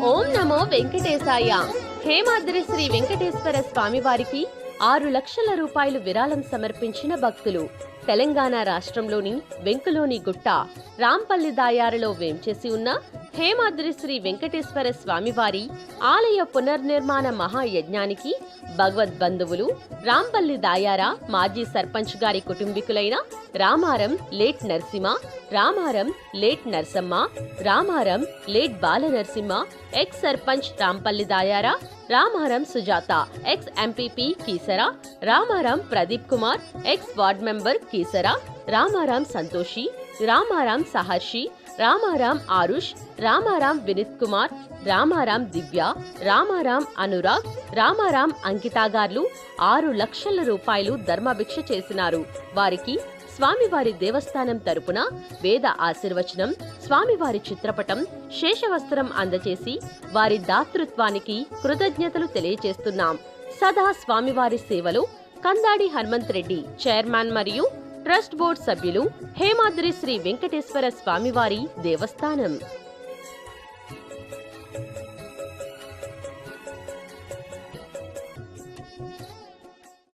ఓం నమో వెంకటేశాయ. హేమాద్రి శ్రీ వెంకటేశ్వర స్వామివారికి 6 లక్షల రూపాయలు విరాళం సమర్పించిన భక్తులు. తెలంగాణ రాష్ట్రంలోని వెంకులోని గుట్ట రాంపల్లి దాయారులో వేంచేసి ఉన్న హేమాద్రి శ్రీ వెంకటేశ్వర స్వామివారి ఆలయ పునర్నిర్మాణ మహాయజ్ఞానికి భగవద్బంధువులు రాంపల్లి దాయార మాజీ సర్పంచ్ గారి కుటుంబీకులైన Ramaram late Narasimha, Ramaram late Narasamma, Ramaram late Bala Narasimha, ex sarpanch Rampalli Dayara, Ramaram Sujatha, ex MPP Keesara, Ramaram Pradeep Kumar, ex ward member Keesara, Ramaram Santhoshi, Ramaram Saharshi, Ramaram Aarush, Ramaram Vinith Kumar, Ramaram Divya, Ramaram Anurag, Ramaram అంకితాగార్లు 6 లక్షల రూపాయలు ధర్మభిక్ష చేసినారు. వారికి స్వామివారి దేవస్థానం తరపున వేద ఆశీర్వచనం, స్వామివారి చిత్రపటం, శేషవస్త్రం అందచేసి వారి దాతృత్వానికి కృతజ్ఞతలు తెలియజేస్తున్నాం. సదా స్వామివారి సేవలో కందాడి హనుమంత్ రెడ్డి చైర్మన్ మరియు ట్రస్ట్ బోర్డు సభ్యులు, హేమాద్రి శ్రీ వెంకటేశ్వర స్వామివారి దేవస్థానం.